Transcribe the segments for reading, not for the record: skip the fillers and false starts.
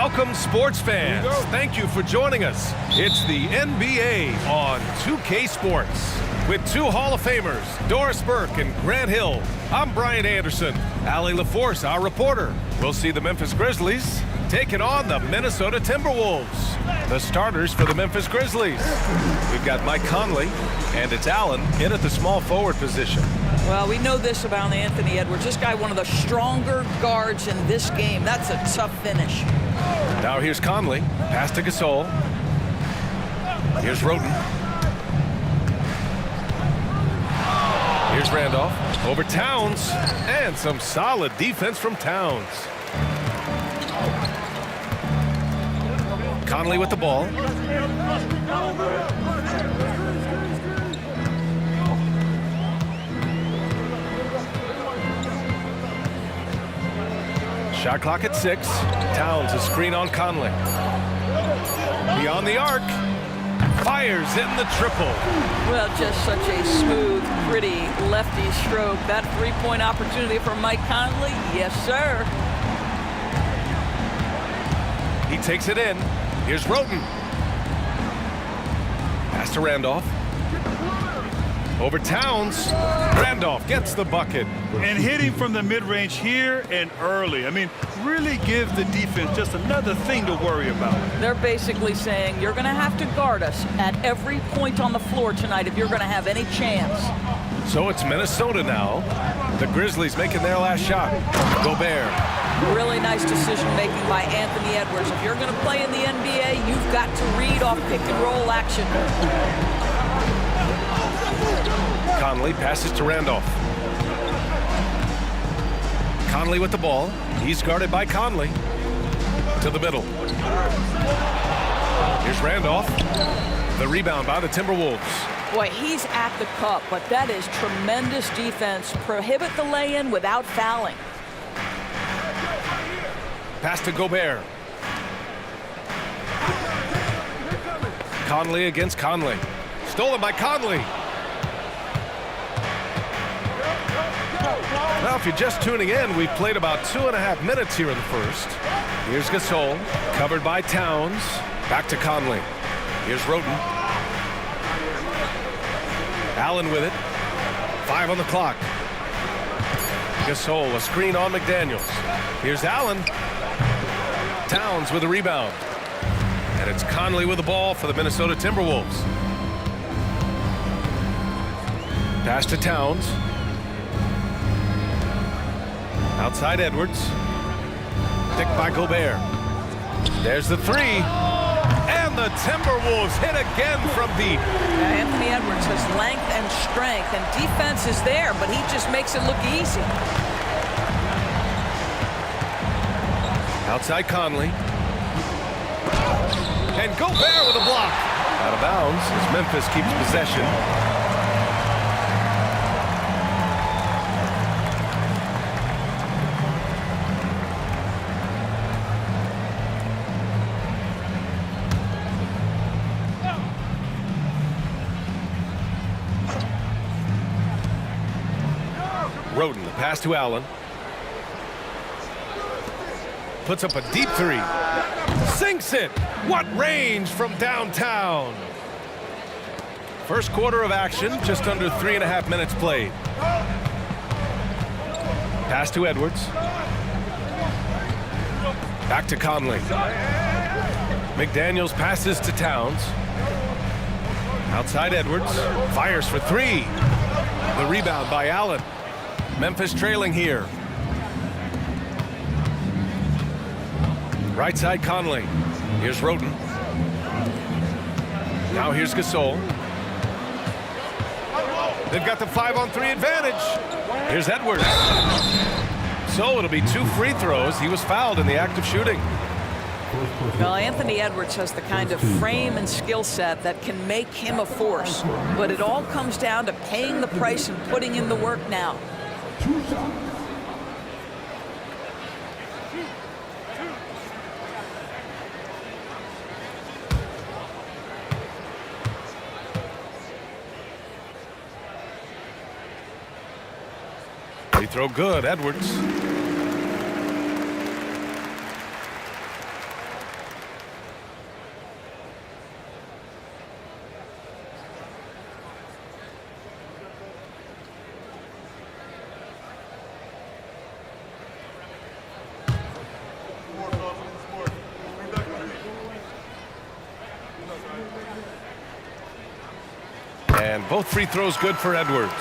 Welcome, sports fans. Thank you for joining us. It's the NBA on 2K Sports. With two Hall of Famers, Doris Burke and Grant Hill. I'm Brian Anderson. Allie LaForce, our reporter. We'll see the Memphis Grizzlies taking on the Minnesota Timberwolves. The starters for the Memphis Grizzlies. We've got Mike Conley, and it's Allen in at the small forward position. Well, we know this about Anthony Edwards. This guy, one of the stronger guards in this game. That's a tough finish. Now here's Conley. Pass to Gasol. Here's Roden. Here's Randolph. Over Towns. And some solid defense from Towns. Conley with the ball. Shot clock at 6. Towns a screen on Conley. Beyond the arc. Fires in the triple. Well, just such a smooth, pretty lefty stroke. That three-point opportunity for Mike Conley. Yes, sir. He takes it in. Here's Roden. Pass to Randolph. Over Towns. Randolph gets the bucket. And hitting from the mid-range here and early. I mean, really give the defense just another thing to worry about. They're basically saying you're going to have to guard us at every point on the floor tonight if you're going to have any chance. So it's Minnesota now. The Grizzlies making their last shot. Gobert. Really nice decision-making by Anthony Edwards. If you're going to play in the NBA, you've got to read off pick-and-roll action. Conley passes to Randolph. Conley with the ball. He's guarded by Conley. To the middle. Here's Randolph. The rebound by the Timberwolves. Boy, he's at the cup, but that is tremendous defense. Prohibit the lay-in without fouling. Pass to Gobert. Conley against Conley. Stolen by Conley. Now, if you're just tuning in, we've played about 2.5 minutes here in the first. Here's Gasol, covered by Towns. Back to Conley. Here's Roden. Allen with it. 5 on the clock. Gasol, a screen on McDaniels. Here's Allen. Towns with a rebound. And it's Conley with the ball for the Minnesota Timberwolves. Pass to Towns. Outside Edwards. Picked by Gobert. There's the three. And the Timberwolves hit again from deep. Anthony Edwards has length and strength, and defense is there, but he just makes it look easy. Outside Conley. And Gobert with a block. Out of bounds as Memphis keeps possession. Roden, the pass to Allen. Puts up a deep three. Sinks it. What range from downtown. First quarter of action, just under 3.5 minutes played. Pass to Edwards. Back to Conley. McDaniels passes to Towns. Outside Edwards. Fires for three. The rebound by Allen. Memphis trailing here. Right side Conley. Here's Roden. Now here's Gasol. They've got the 5-on-3 advantage. Here's Edwards. So it'll be 2 free throws. He was fouled in the act of shooting. Well, Anthony Edwards has the kind of frame and skill set that can make him a force. But it all comes down to paying the price and putting in the work now. Free throw good, Edwards. And both free throws good for Edwards.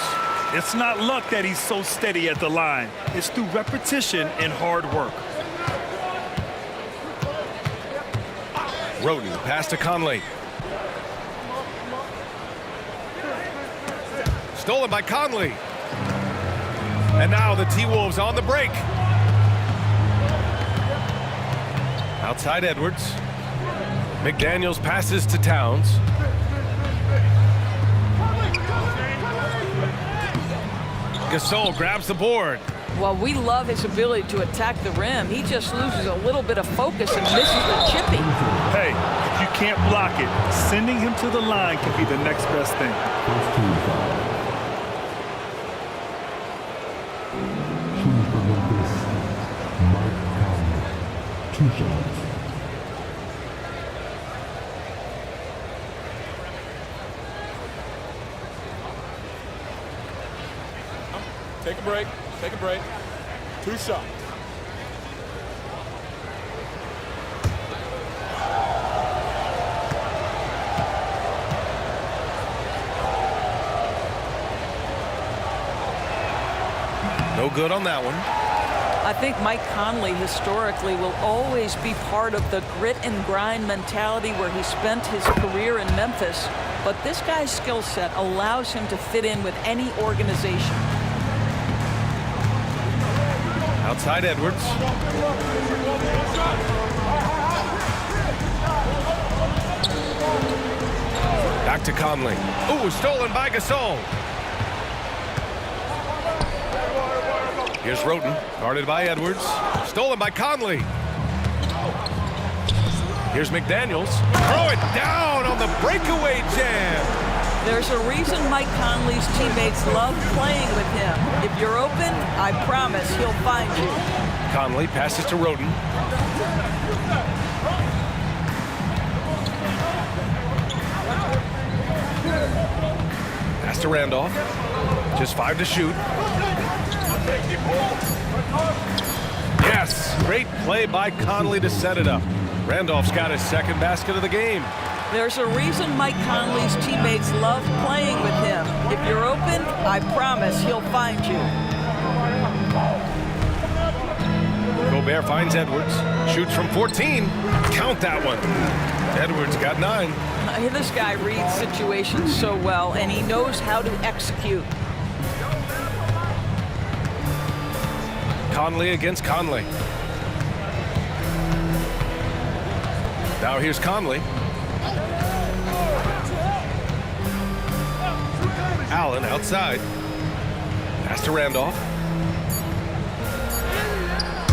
It's not luck that he's so steady at the line. It's through repetition and hard work. Roden pass to Conley. Stolen by Conley. And now the T-Wolves on the break. Outside Edwards. McDaniels passes to Towns. Gasol grabs the board. Well, we love his ability to attack the rim. He just loses a little bit of focus and misses the chipping. Hey, if you can't block it, sending him to the line can be the next best thing. Take a break. Take a break. 2 shots. No good on that one. I think Mike Conley historically will always be part of the grit and grind mentality where he spent his career in Memphis. But this guy's skill set allows him to fit in with any organization. Outside Edwards. Back to Conley. Ooh, stolen by Gasol. Here's Roden, guarded by Edwards. Stolen by Conley. Here's McDaniels. Throw it down on the breakaway jam. There's a reason Mike Conley's teammates love playing with him. If you're open, I promise he'll find you. Conley passes to Roden. Pass to Randolph. Just 5 to shoot. Yes, great play by Conley to set it up. Randolph's got his second basket of the game. There's a reason Mike Conley's teammates love playing with him. If you're open, I promise he'll find you. Gobert finds Edwards. Shoots from 14. Count that one. Edwards got 9. This guy reads situations so well, and he knows how to execute. Conley against Conley. Now here's Conley. Allen outside. Pass to Randolph.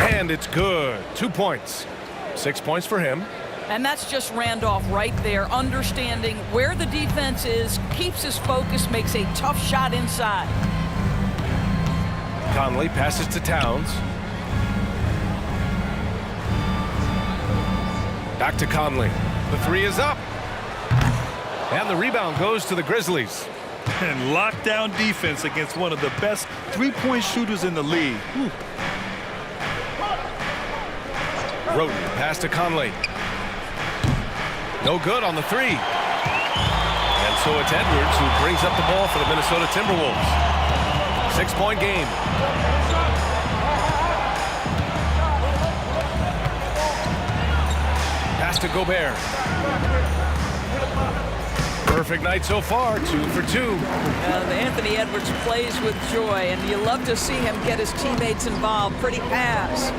And it's good. 2 points. 6 points for him. And that's just Randolph right there, understanding where the defense is, keeps his focus, makes a tough shot inside. Conley passes to Towns. Back to Conley. The 3 is up. And the rebound goes to the Grizzlies. And lockdown defense against one of the best three-point shooters in the league. Whew. Roden pass to Conley. No good on the 3. And so it's Edwards who brings up the ball for the Minnesota Timberwolves. 6-point game. Pass to Gobert. Perfect night so far, 2 for 2. Anthony Edwards plays with joy, and you love to see him get his teammates involved. Pretty pass.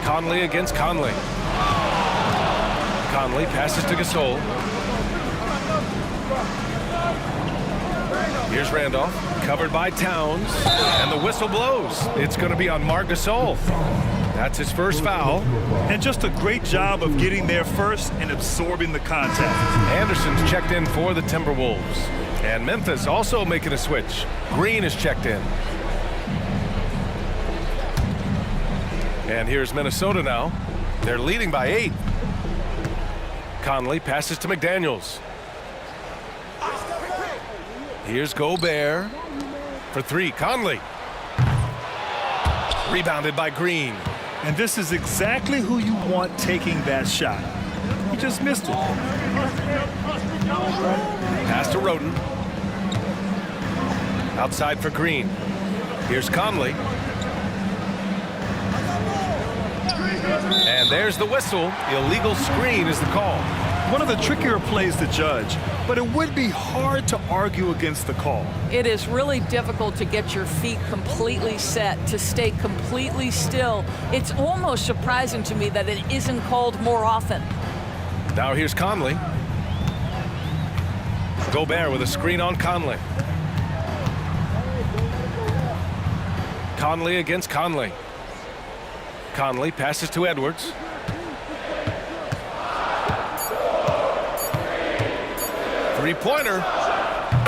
Conley against Conley. Conley passes to Gasol. Here's Randolph, covered by Towns, and the whistle blows. It's going to be on Marc Gasol. That's his first foul. And just a great job of getting there first and absorbing the contact. Anderson's checked in for the Timberwolves. And Memphis also making a switch. Green is checked in. And here's Minnesota now. They're leading by 8. Conley passes to McDaniels. Here's Gobert for 3. Conley. Rebounded by Green. And this is exactly who you want taking that shot. He just missed it. Pass to Roden. Outside for Green. Here's Conley. And there's the whistle. Illegal screen is the call. One of the trickier plays to judge, but it would be hard to argue against the call. It is really difficult to get your feet completely set, to stay completely still. It's almost surprising to me that it isn't called more often. Now here's Conley. Gobert with a screen on Conley. Conley against Conley. Conley passes to Edwards. Three-pointer.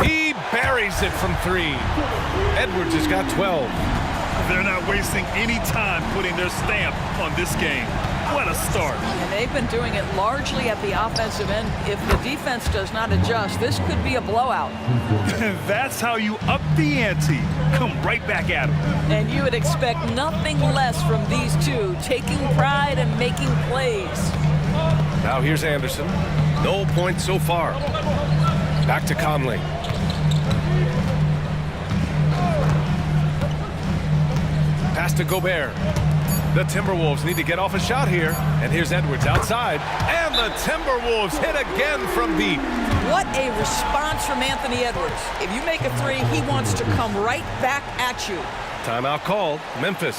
He buries it from 3. Edwards has got 12. They're not wasting any time putting their stamp on this game. What a start. And they've been doing it largely at the offensive end. If the defense does not adjust, this could be a blowout. That's how you up the ante. Come right back at them. And you would expect nothing less from these two, taking pride and making plays. Now here's Anderson. No points so far. Back to Conley. Pass to Gobert. The Timberwolves need to get off a shot here. And here's Edwards outside. And the Timberwolves hit again from deep. What a response from Anthony Edwards. If you make a 3, he wants to come right back at you. Timeout called. Memphis.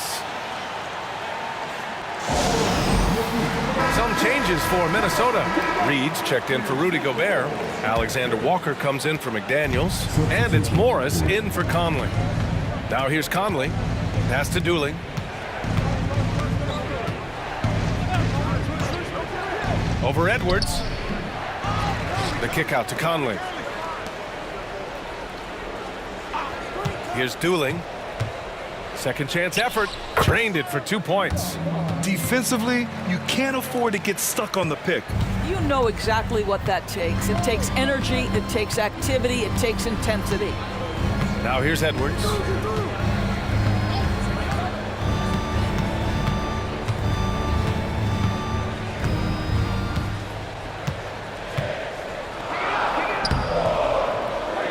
Some changes for Minnesota. Reed's checked in for Rudy Gobert. Alexander Walker comes in for McDaniels. And it's Morris in for Conley. Now here's Conley. Pass to Dooley. Over Edwards. The kick out to Conley. Here's Dooley. Second chance effort. Drained it for 2 points. Defensively, you can't afford to get stuck on the pick. You know exactly what that takes. It takes energy, it takes activity, it takes intensity. Now here's Edwards.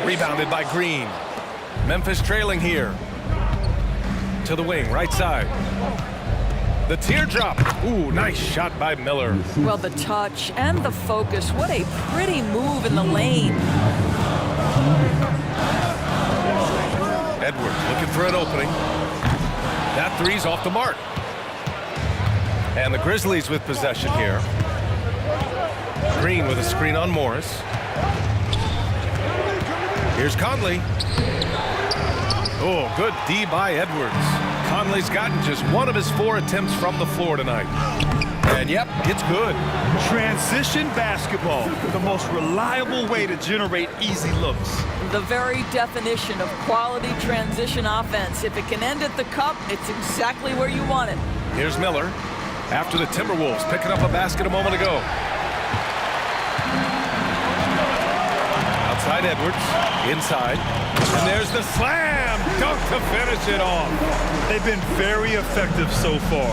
Rebounded by Green. Memphis trailing here. To the wing, right side. The teardrop. Ooh, nice shot by Miller. Well, the touch and the focus. What a pretty move in the lane. Edwards looking for an opening. That 3's off the mark. And the Grizzlies with possession here. Green with a screen on Morris. Here's Conley. Oh, good D by Edwards. Conley's gotten just 1 of his 4 attempts from the floor tonight. And yep, it's good. Transition basketball, the most reliable way to generate easy looks. The very definition of quality transition offense. If it can end at the cup, it's exactly where you want it. Here's Miller. After the Timberwolves picking up a basket a moment ago. Outside Edwards. Inside. And there's the slam dunk to finish it off. They've been very effective so far.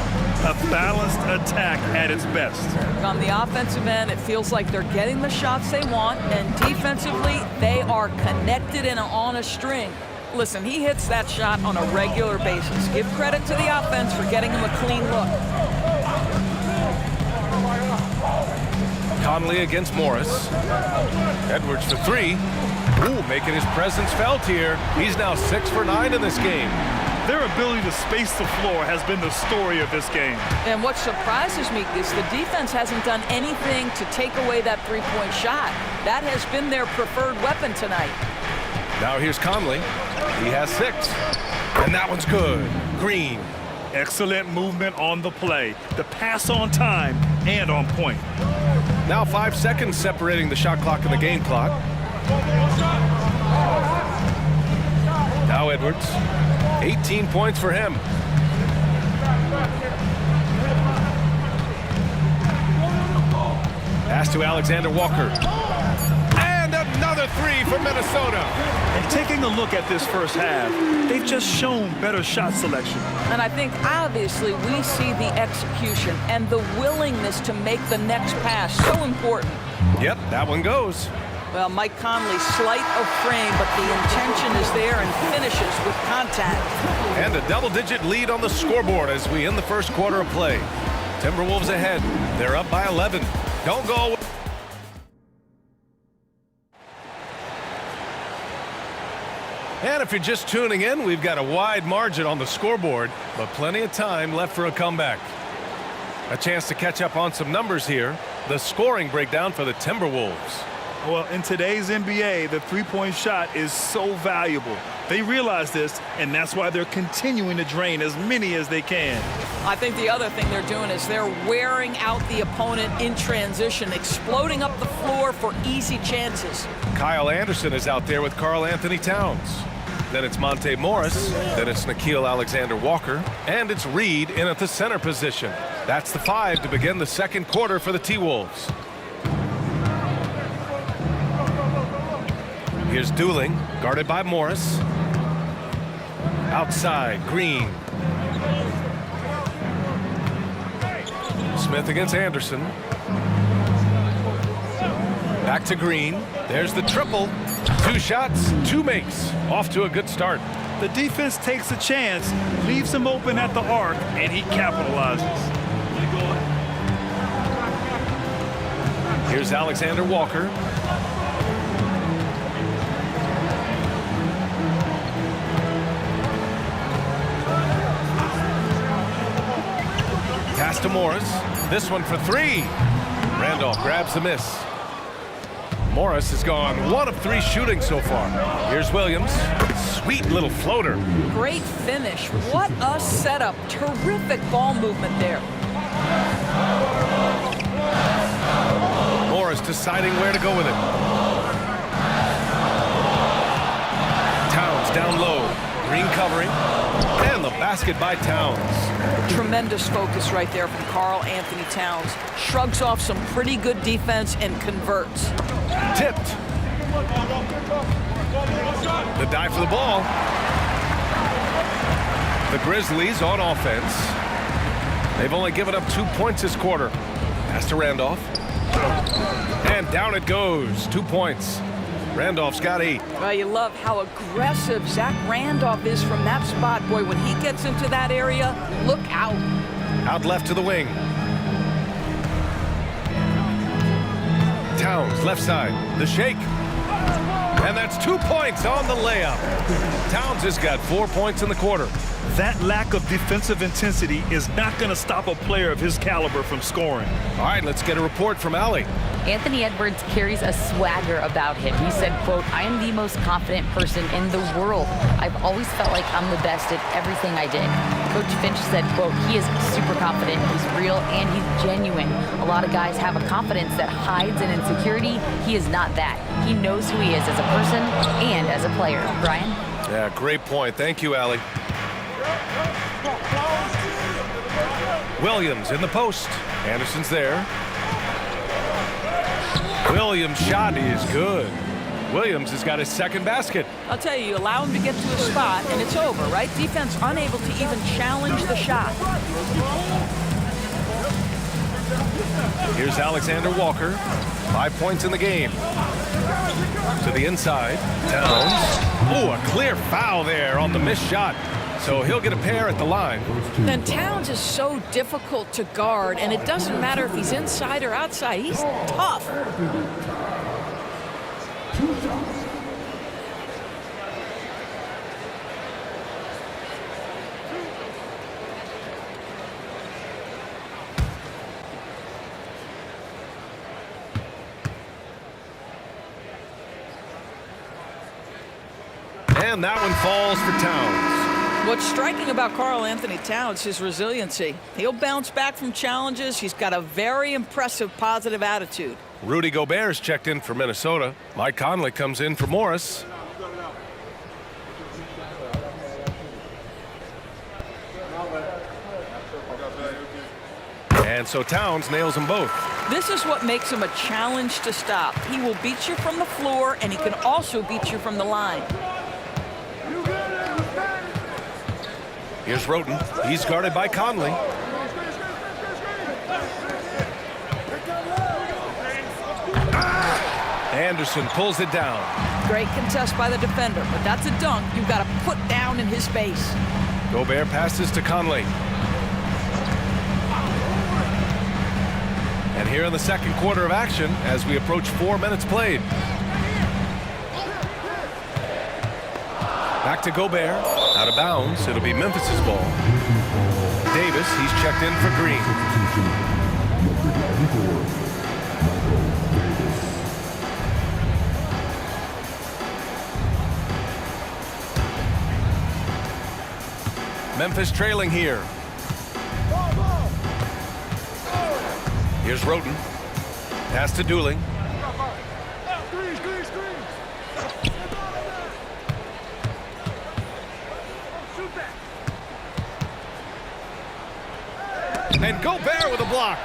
A balanced attack at its best. On the offensive end, it feels like they're getting the shots they want, and defensively, they are connected and on a string. Listen, he hits that shot on a regular basis. Give credit to the offense for getting him a clean look. Conley against Morris. Edwards for 3. Ooh, making his presence felt here. He's now 6 for 9 in this game. Their ability to space the floor has been the story of this game. And what surprises me is the defense hasn't done anything to take away that three-point shot. That has been their preferred weapon tonight. Now here's Conley. He has 6. And that one's good. Green. Excellent movement on the play. The pass on time and on point. Now 5 seconds separating the shot clock and the game clock. Now Edwards. 18 points for him. Pass to Alexander Walker. And another Another three for Minnesota. And taking a look at this first half, they've just shown better shot selection. And I think obviously we see the execution and the willingness to make the next pass so important. Yep, that one goes. Well, Mike Conley slight of frame, but the intention is there and finishes with contact. And a double-digit lead on the scoreboard as we end the first quarter of play. Timberwolves ahead. They're up by 11. Don't go away. And if you're just tuning in, we've got a wide margin on the scoreboard, but plenty of time left for a comeback. A chance to catch up on some numbers here. The scoring breakdown for the Timberwolves. Well, in today's NBA, the three-point shot is so valuable. They realize this, and that's why they're continuing to drain as many as they can. I think the other thing they're doing is they're wearing out the opponent in transition, exploding up the floor for easy chances. Kyle Anderson is out there with Karl Anthony Towns. Then it's Monte Morris. Then it's Nickeil Alexander-Walker. And it's Reed in at the center position. That's the 5 to begin the second quarter for the T-Wolves. Here's Dooling, guarded by Morris. Outside, Green. Smith against Anderson. Back to Green. There's the triple. 2 shots, 2 makes. Off to a good start. The defense takes a chance, leaves him open at the arc, and he capitalizes. Here's Alexander-Walker. Pass to Morris. This one for 3. Randolph grabs the miss. Morris has gone 1 of 3 shooting so far. Here's Williams. Sweet little floater. Great finish. What a setup. Terrific ball movement there. Morris deciding where to go with it. Towns down low. Green covering. And the basket by Towns. Tremendous focus right there from Karl Anthony Towns. Shrugs off some pretty good defense and converts. Tipped. The dive for the ball. The Grizzlies on offense. They've only given up 2 points this quarter. Pass to Randolph. And down it goes. 2 points. Randolph's got 8. Well, you love how aggressive Zach Randolph is from that spot. Boy, when he gets into that area, look out. Out left to the wing. Towns, left side. The shake. And that's 2 points on the layup. Towns has got 4 points in the quarter. That lack of defensive intensity is not going to stop a player of his caliber from scoring. All right, let's get a report from Allie. Anthony Edwards carries a swagger about him. He said, quote, "I am the most confident person in the world. I've always felt like I'm the best at everything I did." Coach Finch said, quote, "He is super confident, he's real, and he's genuine. A lot of guys have a confidence that hides an insecurity. He is not that. He knows who he is as a person and as a player." Brian? Yeah, great point. Thank you, Allie. Williams in the post. Anderson's there. Williams' shot is good. Williams has got his second basket. I'll tell you, you allow him to get to a spot, and it's over, right? Defense unable to even challenge the shot. Here's Alexander-Walker. 5 points in the game. To the inside. Towns. Oh, a clear foul there on the missed shot. So he'll get a pair at the line. And Towns is so difficult to guard, and it doesn't matter if he's inside or outside. He's tough. And that one falls for Towns. What's striking about Karl Anthony Towns is his resiliency. He'll bounce back from challenges. He's got a very impressive positive attitude. Rudy Gobert's checked in for Minnesota. Mike Conley comes in for Morris. And so Towns nails them both. This is what makes him a challenge to stop. He will beat you from the floor, and he can also beat you from the line. Here's Roten. He's guarded by Conley. Anderson pulls it down. Great contest by the defender, but that's a dunk you've got to put down in his face. Gobert passes to Conley. And here in the second quarter of action as we approach 4 minutes played. Back to Gobert. Out of bounds. It'll be Memphis's ball. Davis, he's checked in for Green. Memphis trailing here. Here's Roten. Pass to Dooling. And Gobert with a block.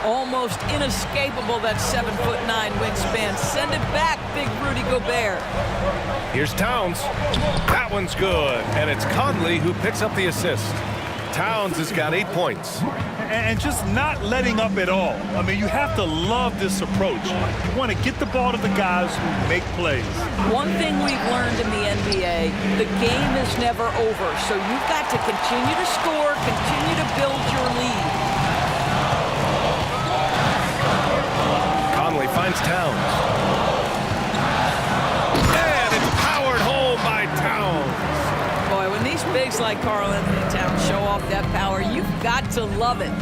Almost inescapable, that 7'9" wingspan. Send it back, big Rudy Gobert. Here's Towns. That one's good. And it's Conley who picks up the assist. Towns has got 8 points. And just not letting up at all. I mean, you have to love this approach. You want to get the ball to the guys who make plays. One thing we've learned in the NBA, the game is never over. So you've got to continue to score, continue to build your lead. Conley finds Towns. And it's powered home by Towns. Boy, when these bigs like Karl Anthony Towns show off that power, you've got to love it.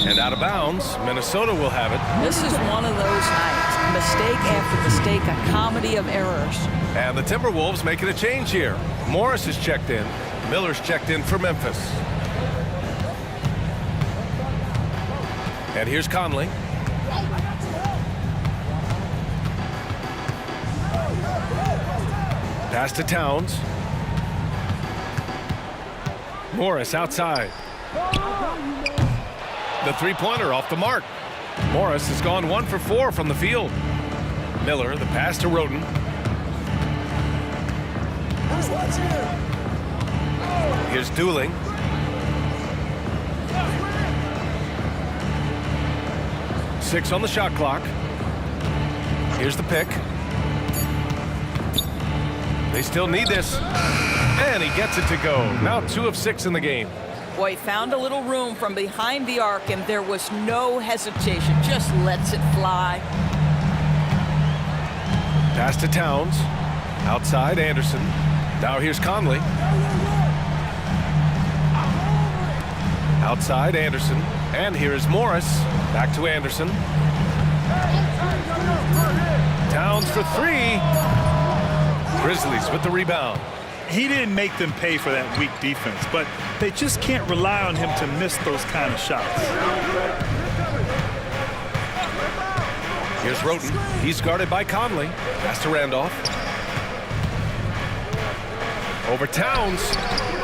And out of bounds, Minnesota will have it. This is one of those nights. Mistake after mistake, a comedy of errors. And the Timberwolves making a change here. Morris is checked in. Miller's checked in for Memphis. And here's Conley. Pass to Towns. Morris outside. The three-pointer off the mark. Morris has gone 1 for 4 from the field. Miller, the pass to Roten. Here's Dooling. Six on the shot clock. Here's the pick. They still need this. And he gets it to go. Now 2 of 6 in the game. Boy, he found a little room from behind the arc, and there was no hesitation. Just lets it fly. Pass to Towns. Outside, Anderson. Now here's Conley. Outside, Anderson. And here's Morris. Back to Anderson. Towns for 3. Grizzlies with the rebound. He didn't make them pay for that weak defense, but they just can't rely on him to miss those kind of shots. Here's Roten. He's guarded by Conley. Pass to Randolph. Over Towns.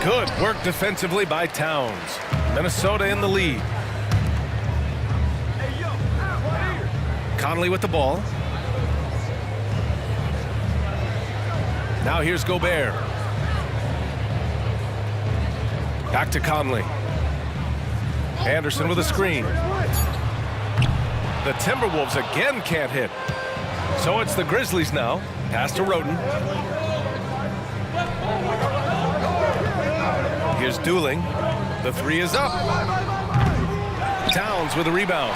Good work defensively by Towns. Minnesota in the lead. Conley with the ball. Now here's Gobert. Back to Conley. Anderson with a screen. The Timberwolves again can't hit. So it's the Grizzlies now. Pass to Roten. Here's Dooling. The 3 is up. Towns with a rebound.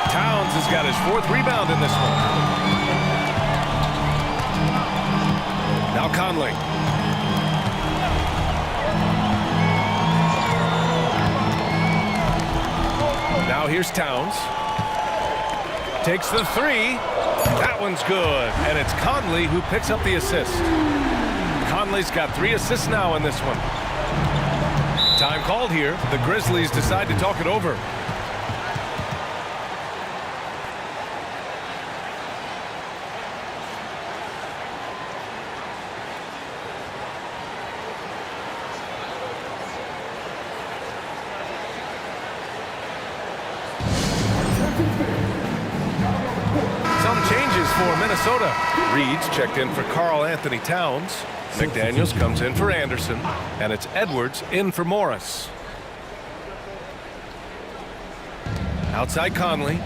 Towns has got his 4th rebound in this one. Now Conley. Now here's Towns. Takes the 3. That one's good. And it's Conley who picks up the assist. Conley's got 3 assists now in this one. Time called here. The Grizzlies decide to talk it over. Some changes for Minnesota. Reed's checked in for Karl Anthony Towns. McDaniels comes in for Anderson. And it's Edwards in for Morris. Outside Conley.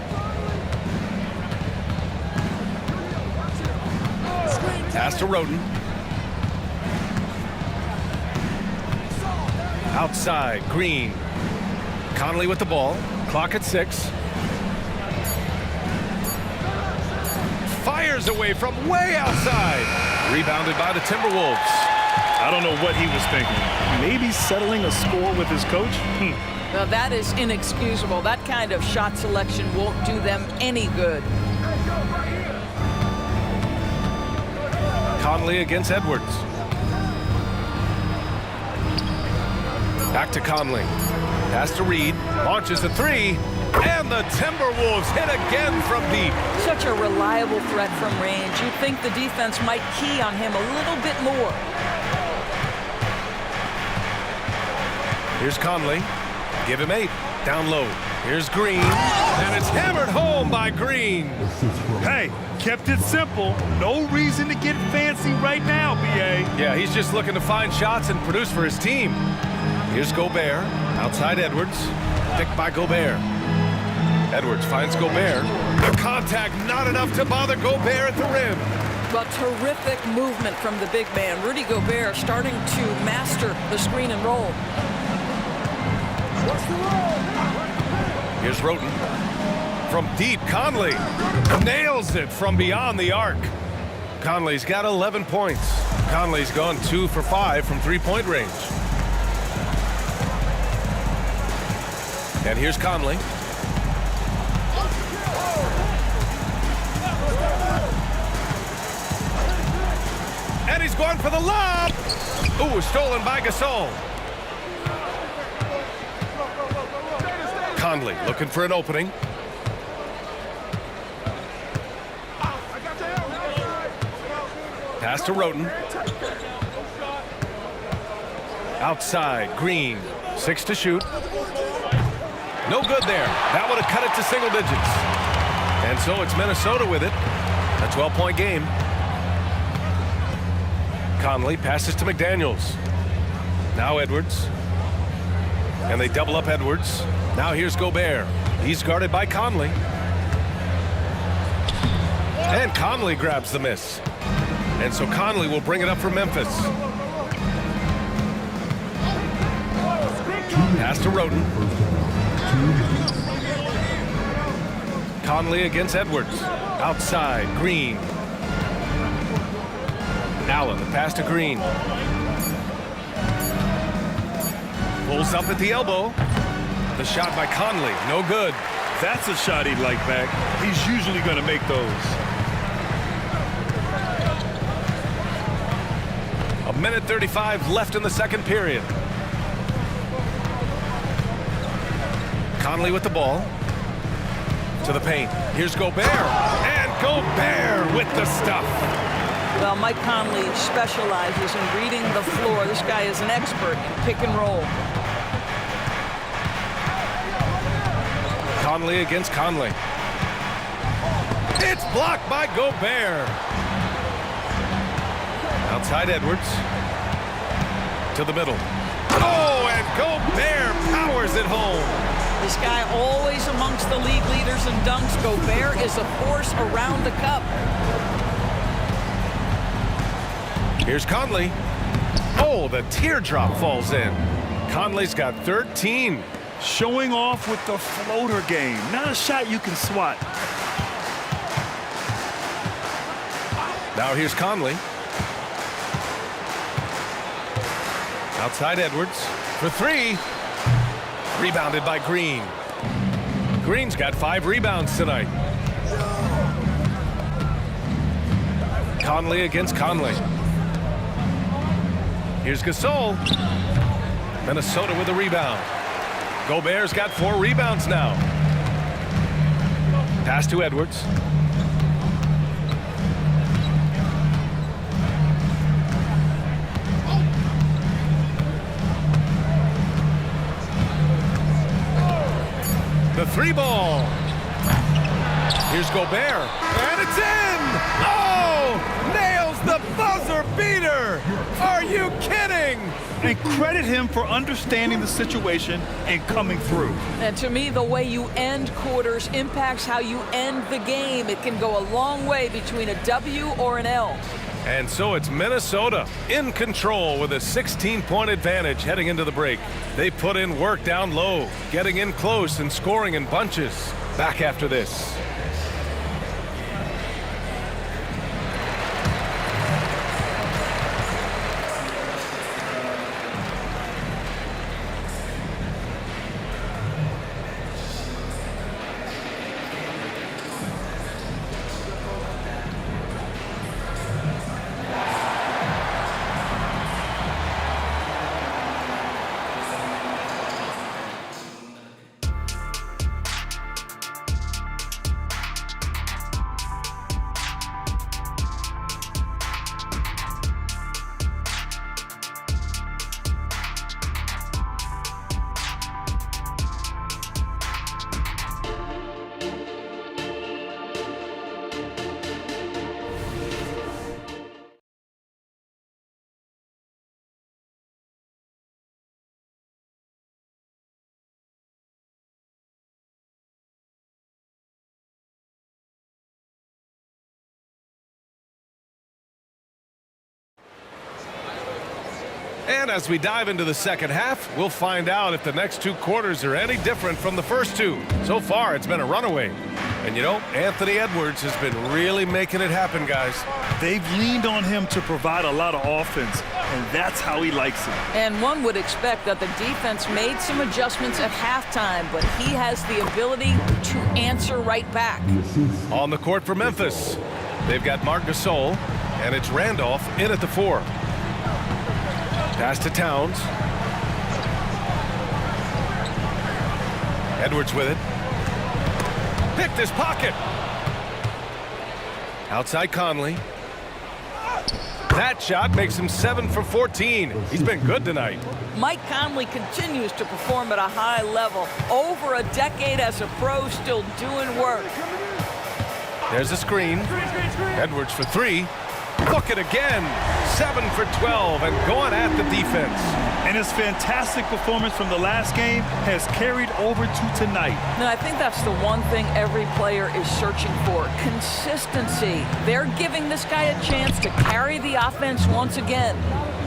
Pass to Roden. Outside, Green. Conley with the ball. Clock at 6. Fires away from way outside. Rebounded by the Timberwolves. I don't know what he was thinking. Maybe settling a score with his coach? Well, that is inexcusable. That kind of shot selection won't do them any good. Conley against Edwards. Back to Conley. Pass to Reed. Launches a 3. And the Timberwolves hit again from deep. Such a reliable threat from range. You'd think the defense might key on him a little bit more. Here's Conley. Give him 8. Down low. Here's Green. And it's hammered home by Green. Hey, kept it simple. No reason to get fancy right now, B.A. Yeah, he's just looking to find shots and produce for his team. Here's Gobert. Outside Edwards. Picked by Gobert. Edwards finds Gobert. The contact not enough to bother Gobert at the rim. But terrific movement from the big man. Rudy Gobert starting to master the screen and roll. Here's Roden. From deep, Conley nails it from beyond the arc. Conley's got 11 points. Conley's gone 2 for 5 from three-point range. And here's Conley. And he's going for the lob. Ooh, stolen by Gasol. Conley looking for an opening. Pass to Roden. Outside, Green. 6 to shoot. No good there. That would have cut it to single digits. And so it's Minnesota with it. A 12-point game. Conley passes to McDaniels. Now Edwards. And they double up Edwards. Now here's Gobert. He's guarded by Conley. And Conley grabs the miss. And so Conley will bring it up for Memphis. Pass to Roden. Conley against Edwards. Outside, Green. Allen, the pass to Green. Pulls up at the elbow. The shot by Conley, no good. That's a shot he'd like back. He's usually going to make those. A minute 35 left in the second period. Conley with the ball. To the paint. Here's Gobert. And Gobert with the stuff. Well, Mike Conley specializes in reading the floor. This guy is an expert in pick and roll. Conley against Conley. It's blocked by Gobert. Outside Edwards. To the middle. Oh, and Gobert powers it home. This guy always amongst the league leaders in dunks. Gobert is a force around the cup. Here's Conley. Oh, the teardrop falls in. Conley's got 13. Showing off with the floater game. Not a shot you can swat. Now here's Conley. Outside Edwards for 3. Rebounded by Green. Green's got 5 rebounds tonight. Conley against Conley. Here's Gasol. Minnesota with a rebound. Gobert's got 4 rebounds now. Pass to Edwards. The 3 ball. Here's Gobert, and it's in! Oh! Nails the buzzer beater! Are you kidding? And credit him for understanding the situation and coming through. And to me, the way you end quarters impacts how you end the game. It can go a long way between a W or an L. And so it's Minnesota in control with a 16-point advantage heading into the break. They put in work down low, getting in close and scoring in bunches. Back after this. And as we dive into the second half, we'll find out if the next two quarters are any different from the first two. So far, it's been a runaway. And you know, Anthony Edwards has been really making it happen, guys. They've leaned on him to provide a lot of offense, and that's how he likes it. And one would expect that the defense made some adjustments at halftime, but he has the ability to answer right back. On the court for Memphis, they've got Marc Gasol, and it's Randolph in at the 4. Pass to Towns. Edwards with it. Picked his pocket. Outside Conley. That shot makes him 7 for 14. He's been good tonight. Mike Conley continues to perform at a high level. Over a decade as a pro, still doing work. There's a screen. Edwards for 3. Look it again. 7 for 12 and going at the defense. And his fantastic performance from the last game has carried over to tonight. And I think that's the one thing every player is searching for, consistency. They're giving this guy a chance to carry the offense once again.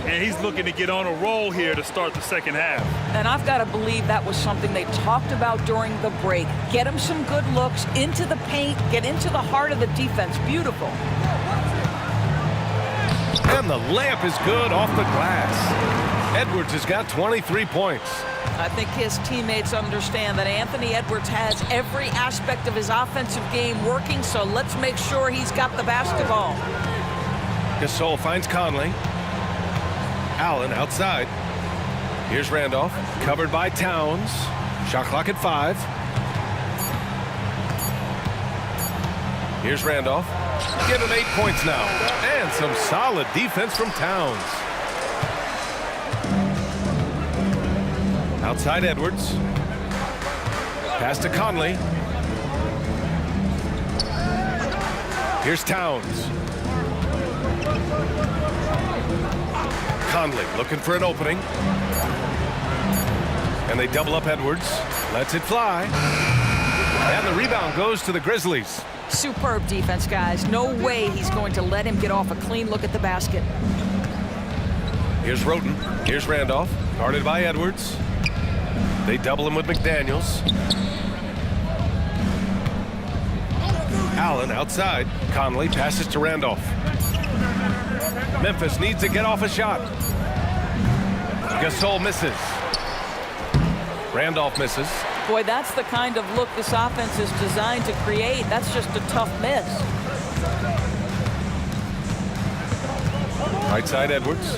And he's looking to get on a roll here to start the second half. And I've got to believe that was something they talked about during the break. Get him some good looks into the paint, get into the heart of the defense. Beautiful. And the layup is good off the glass. Edwards has got 23 points. I think his teammates understand that Anthony Edwards has every aspect of his offensive game working, so let's make sure he's got the basketball. Gasol finds Conley. Allen outside. Here's Randolph, covered by Towns. Shot clock at 5. Here's Randolph. Give him 8 points now. And some solid defense from Towns. Outside Edwards. Pass to Conley. Here's Towns. Conley looking for an opening. And they double up Edwards. Lets it fly. And the rebound goes to the Grizzlies. Superb defense, guys. No way he's going to let him get off a clean look at the basket. Here's Roden. Here's Randolph. Guarded by Edwards. They double him with McDaniels. Allen outside. Conley passes to Randolph. Memphis needs to get off a shot. Gasol misses. Randolph misses. Boy, that's the kind of look this offense is designed to create. That's just a tough miss. Right side Edwards.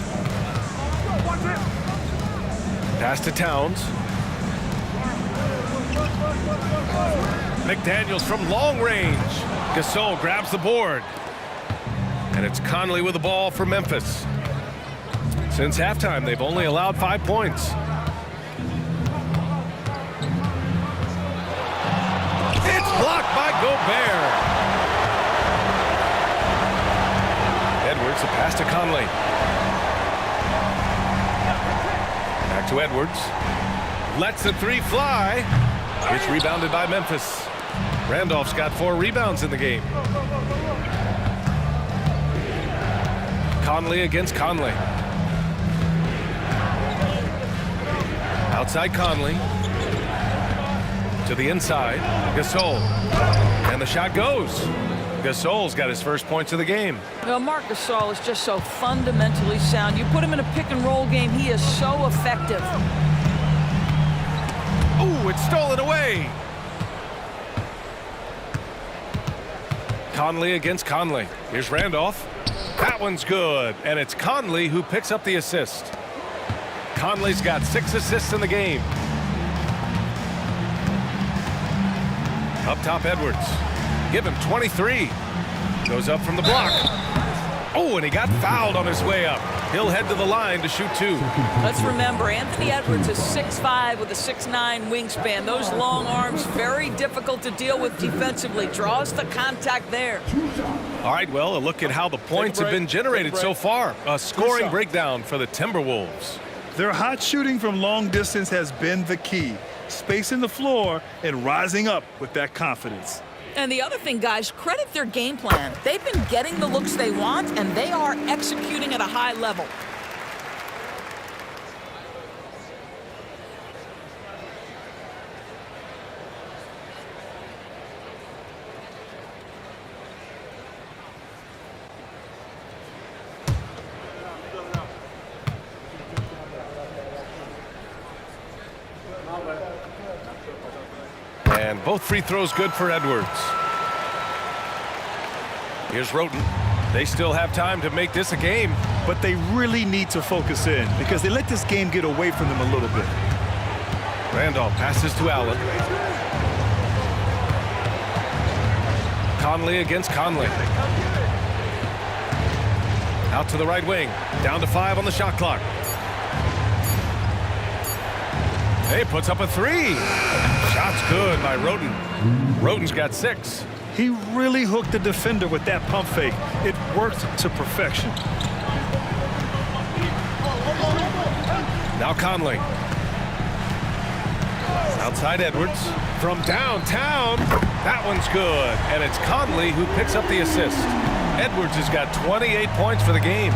Pass to Towns. McDaniels from long range. Gasol grabs the board. And it's Conley with the ball for Memphis. Since halftime, they've only allowed 5 points. It's blocked by Gobert. Gets a pass to Conley. Back to Edwards. Lets the three fly. It's rebounded by Memphis. Randolph's got 4 rebounds in the game. Conley against Conley. Outside Conley. To the inside. Gasol. And the shot goes. Gasol's got his first points of the game. Well, Marc Gasol is just so fundamentally sound. You put him in a pick-and-roll game, he is so effective. Ooh, it's stolen away. Conley against Conley. Here's Randolph. That one's good, and it's Conley who picks up the assist. Conley's got 6 assists in the game. Up top, Edwards. Give him 23. Goes up from the block. Oh, and he got fouled on his way up. He'll head to the line to shoot 2. Let's remember, Anthony Edwards is 6'5" with a 6'9" wingspan. Those long arms, very difficult to deal with defensively. Draws the contact there. All right, well, a look at how the points have been generated so far. A scoring breakdown for the Timberwolves. Their hot shooting from long distance has been the key. Spacing the floor and rising up with that confidence. And the other thing, guys, credit their game plan. They've been getting the looks they want, and they are executing at a high level. And both free throws good for Edwards. Here's Roten. They still have time to make this a game. But they really need to focus in because they let this game get away from them a little bit. Randolph passes to Allen. Conley against Conley. Out to the right wing. Down to 5 on the shot clock. He puts up a 3. Shot's good by Roten. Roten's got 6. He really hooked the defender with that pump fake. It worked to perfection. Now Conley. Outside Edwards. From downtown. That one's good. And it's Conley who picks up the assist. Edwards has got 28 points for the game.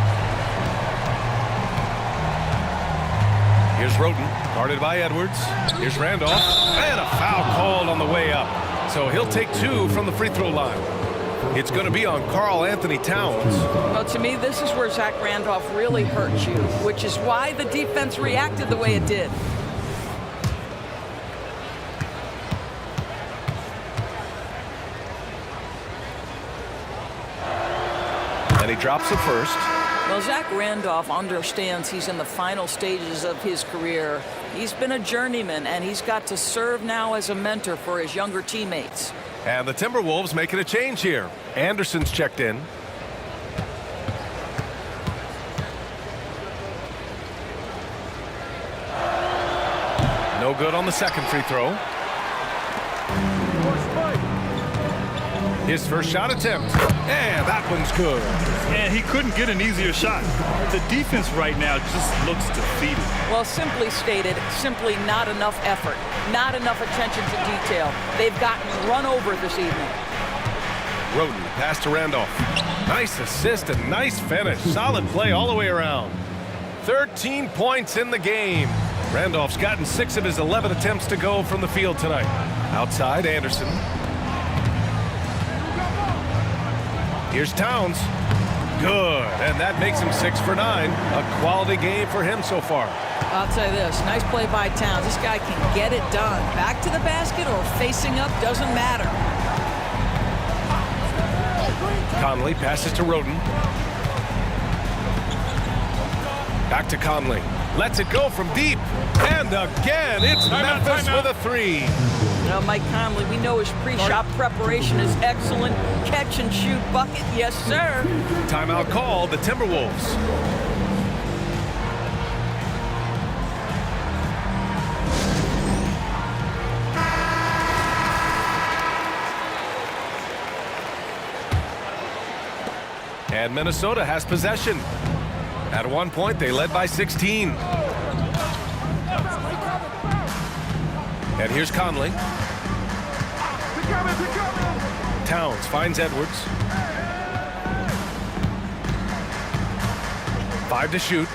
Here's Roten, guarded by Edwards. Here's Randolph, and a foul called on the way up. So he'll take 2 from the free throw line. It's going to be on Karl Anthony Towns. Well, to me, this is where Zach Randolph really hurt you, which is why the defense reacted the way it did. And he drops it first. Well, Zach Randolph understands he's in the final stages of his career. He's been a journeyman, and he's got to serve now as a mentor for his younger teammates. And the Timberwolves making a change here. Anderson's checked in. No good on the second free throw. His first shot attempt. And that one's good. And he couldn't get an easier shot. The defense right now just looks defeated. Well, simply stated, simply not enough effort, not enough attention to detail. They've gotten run over this evening. Roten, pass to Randolph. Nice assist and nice finish. Solid play all the way around. 13 points in the game. Randolph's gotten 6 of his 11 attempts to go from the field tonight. Outside, Anderson. Here's Towns. Good, and that makes him 6 for 9. A quality game for him so far. I'll tell you this, nice play by Towns. This guy can get it done. Back to the basket or facing up, doesn't matter. Conley passes to Roten. Back to Conley. Lets it go from deep. And again, it's Memphis with a 3. Now, Mike Conley, we know his pre-shot preparation is excellent. Catch and shoot bucket, yes, sir. Timeout called, the Timberwolves. And Minnesota has possession. At one point, they led by 16. And here's Conley. Towns finds Edwards. 5 to shoot.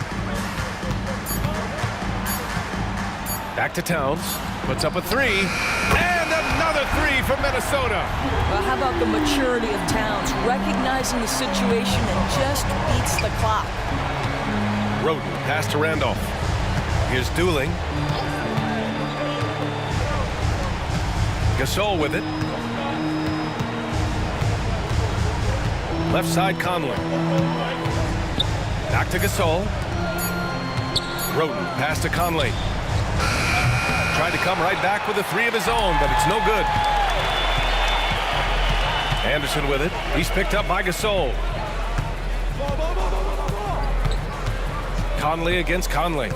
Back to Towns. Puts up a 3. And another 3 for Minnesota. Well, how about the maturity of Towns, recognizing the situation and just beats the clock. Roden pass to Randolph. Here's Dooling. Gasol with it. Left side Conley. Back to Gasol. Roden pass to Conley. Tried to come right back with a 3 of his own, but it's no good. Anderson with it. He's picked up by Gasol. Conley against Conley.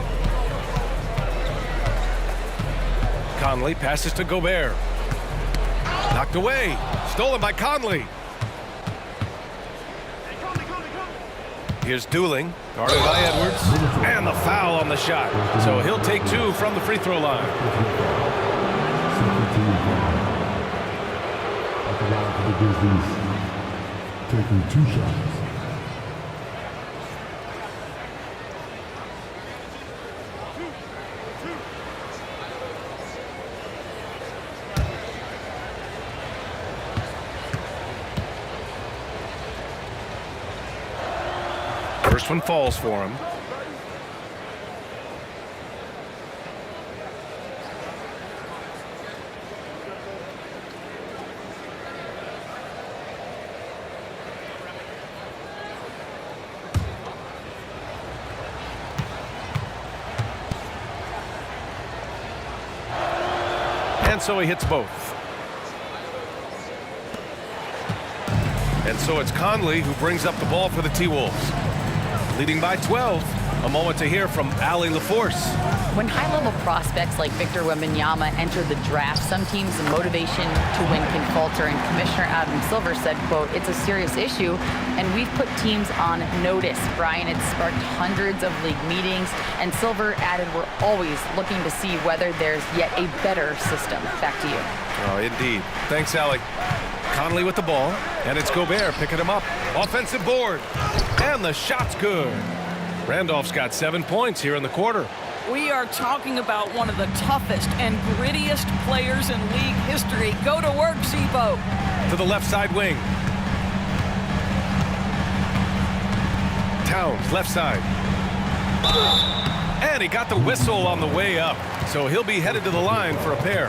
Conley passes to Gobert. Knocked away. Stolen by Conley. Here's Dooling, guarded by Edwards, and the foul on the shot. So he'll take 2 from the free throw line. The Grizzlies taking 2 shots. First one falls for him. And so he hits both. And so it's Conley who brings up the ball for the T-Wolves. Leading by 12. A moment to hear from Allie LaForce. When high-level prospects like Victor Wembanyama enter the draft, some teams' motivation to win can falter, and Commissioner Adam Silver said, quote, "It's a serious issue, and we've put teams on notice." Brian, it sparked hundreds of league meetings, and Silver added, "We're always looking to see whether there's yet a better system." Back to you. Oh, indeed. Thanks, Allie. Conley with the ball, and it's Gobert picking him up. Offensive board, and the shot's good. Randolph's got 7 points here in the quarter. We are talking about one of the toughest and grittiest players in league history. Go to work, Zebo. To the left side wing. Towns, left side. And he got the whistle on the way up, so he'll be headed to the line for a pair.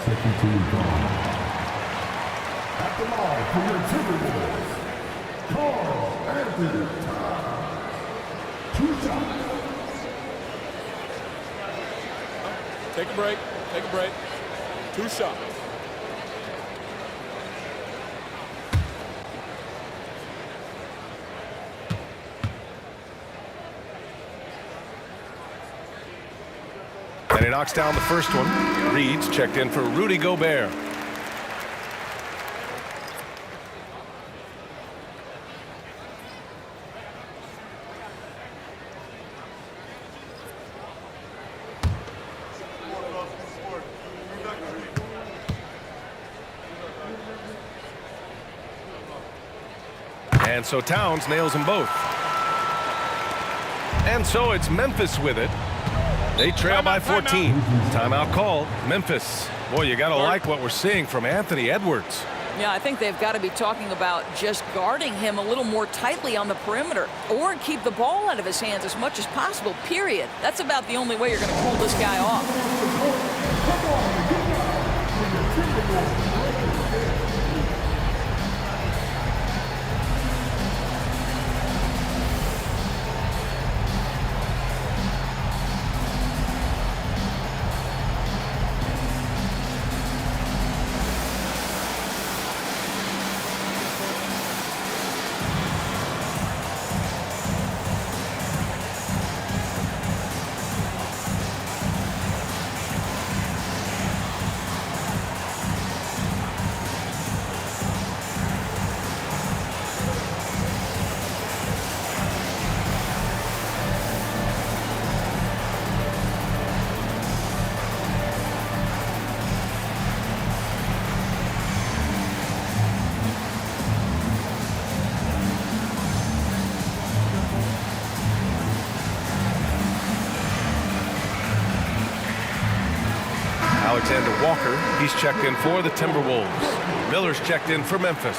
At the line for your Timberwolves, Carl Anthony Towns. 2 shots. Take a break. Take a break. 2 shots. And he knocks down the first one. Reed's checked in for Rudy Gobert. And so Towns nails them both. And so it's Memphis with it. They trail by 14. Timeout called. Memphis. Boy, you got to like what we're seeing from Anthony Edwards. Yeah, I think they've got to be talking about just guarding him a little more tightly on the perimeter or keep the ball out of his hands as much as possible, period. That's about the only way you're going to cool this guy off. Alexander Walker, he's checked in for the Timberwolves. Miller's checked in for Memphis.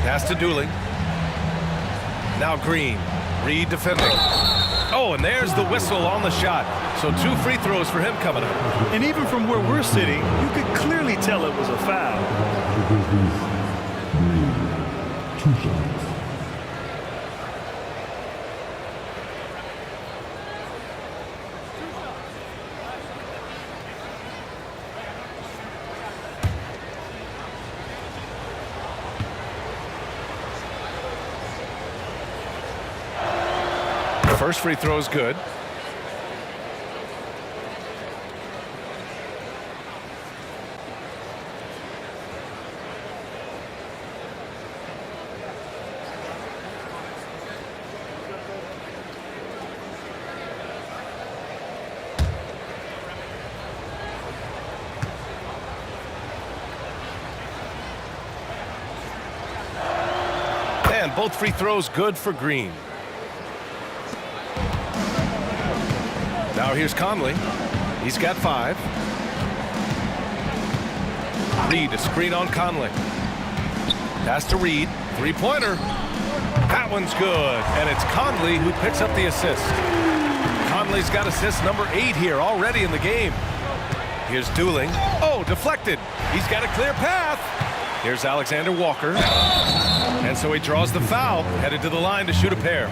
Pass to Dooley. Now Green. Reed defending. Oh, and there's the whistle on the shot. So 2 free throws for him coming up. And even from where we're sitting, you could clearly tell it was a foul. The Grizzlies need 2 shots. First free throw is good. And both free throws good for Green. Now here's Conley. He's got 5. Reed, a screen on Conley. Pass to Reed. 3-pointer. That one's good. And it's Conley who picks up the assist. Conley's got assist number 8 here already in the game. Here's Dooling. Oh, deflected. He's got a clear path. Here's Alexander Walker. And so he draws the foul, headed to the line to shoot a pair.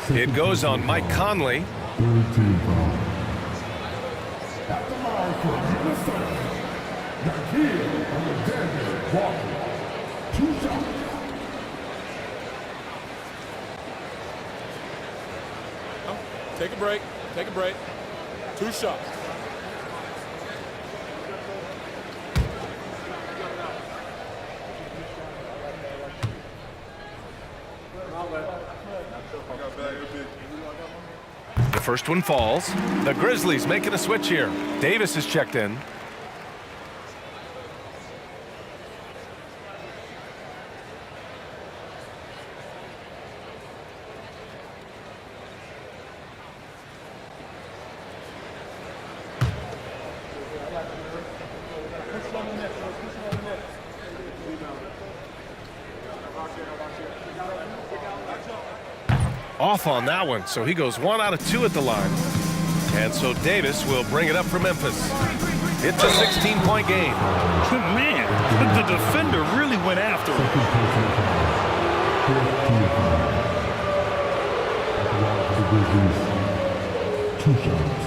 It goes on Mike Conley. 13 foul. At the line for Minnesota, Alexander Walker. 2 shots. Take a break. Take a break. 2 shots. The first one falls. The Grizzlies making a switch here. Davis is checked in. Off on that one, so he goes 1 out of 2 at the line. And so Davis will bring it up for Memphis. It's a 16-point game. Man, the defender really went after him. The Grizzlies, 2 shots.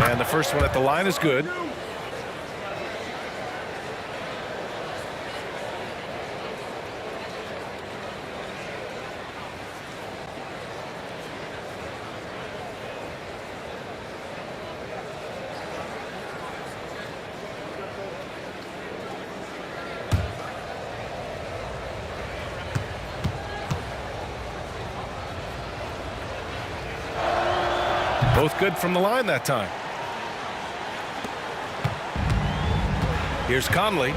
And the first one at the line is good. Both good from the line that time. Here's Conley.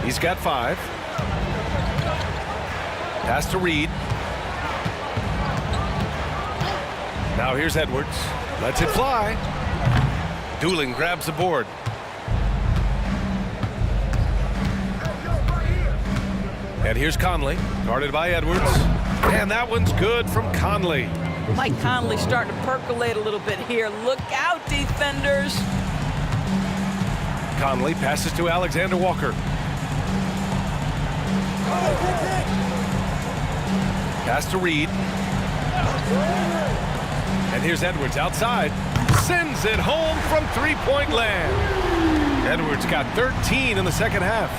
He's got 5. Pass to Reed. Now here's Edwards. Lets it fly. Dooling grabs the board. And here's Conley, guarded by Edwards. And that one's good from Conley. Mike Conley starting to percolate a little bit here. Look out, defenders. Conley passes to Alexander Walker. Pass to Reed. And here's Edwards outside. Sends it home from three-point land. Edwards got 13 in the second half.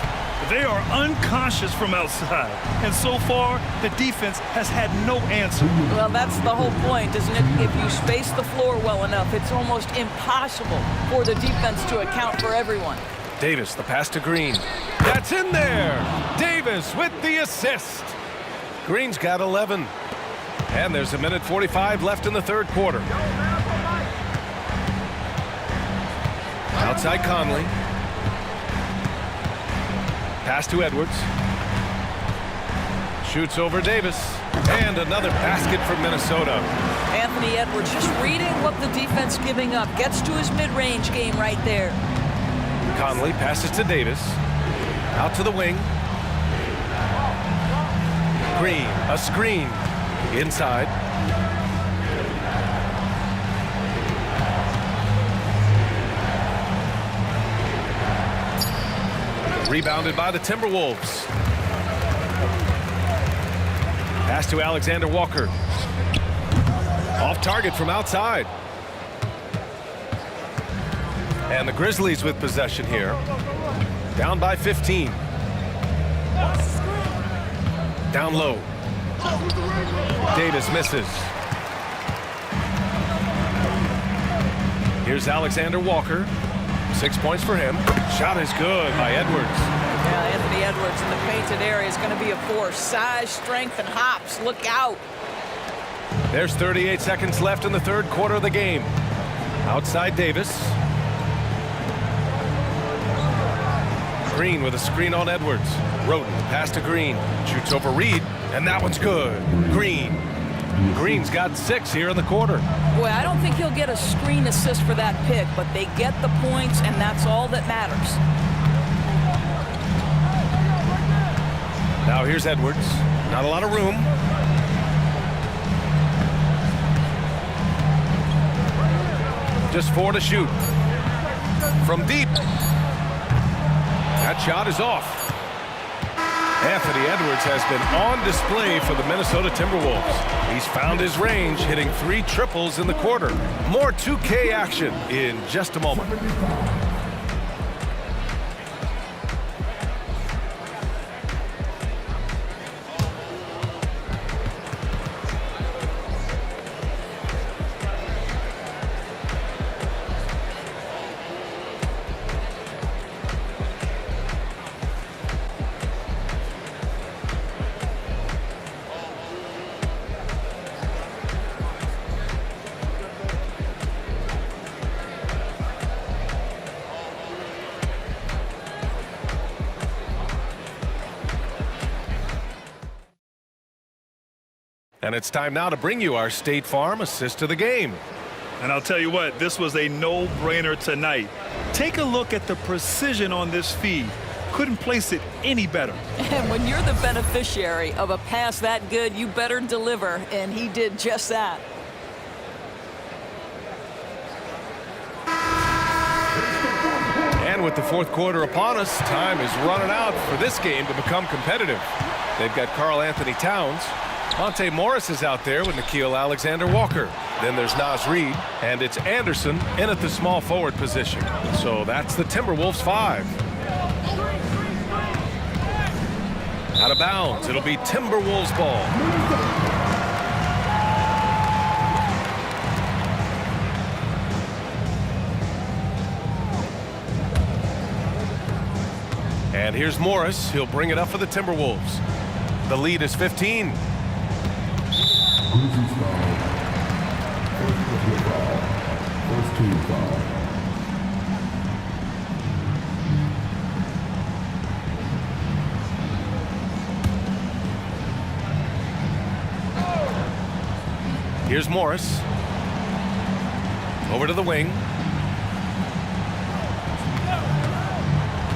They are unconscious from outside. And so far, the defense has had no answer. Well, that's the whole point, isn't it? If you space the floor well enough, it's almost impossible for the defense to account for everyone. Davis, the pass to Green. That's in there. Davis with the assist. Green's got 11. And there's 1:45 left in the third quarter. Outside Conley. Pass to Edwards. Shoots over Davis. And another basket for Minnesota. Anthony Edwards just reading what the defense giving up. Gets to his mid-range game right there. Conley passes to Davis. Out to the wing. Green, a screen. Inside. Rebounded by the Timberwolves. Pass to Alexander Walker. Off target from outside. And the Grizzlies with possession here. Down by 15. Down low. Davis misses. Here's Alexander Walker. 6 points for him. Shot is good by Edwards. Yeah, Anthony Edwards in the painted area is going to be a force. Size, strength, and hops. Look out. There's 38 seconds left in the third quarter of the game. Outside Davis. Green with a screen on Edwards. Roten, pass to Green. Shoots over Reed, and that one's good. Green. Green's got 6 here in the quarter. Boy, I don't think he'll get a screen assist for that pick, but they get the points, and that's all that matters. Now here's Edwards. Not a lot of room. Just 4 to shoot. From deep. That shot is off. Anthony Edwards has been on display for the Minnesota Timberwolves. He's found his range, hitting 3 triples in the quarter. More 2K action in just a moment. And it's time now to bring you our State Farm assist of the game. And I'll tell you what, this was a no-brainer tonight. Take a look at the precision on this feed. Couldn't place it any better. And when you're the beneficiary of a pass that good, you better deliver, and he did just that. And with the fourth quarter upon us, time is running out for this game to become competitive. They've got Karl Anthony Towns. Monte Morris is out there with Nickeil Alexander-Walker. Then there's Naz Reid, and it's Anderson in at the small forward position. So that's the Timberwolves 5. Out of bounds, it'll be Timberwolves ball. And here's Morris. He'll bring it up for the Timberwolves. The lead is 15. Grizzlies foul. First team foul. Here's Morris. Over to the wing.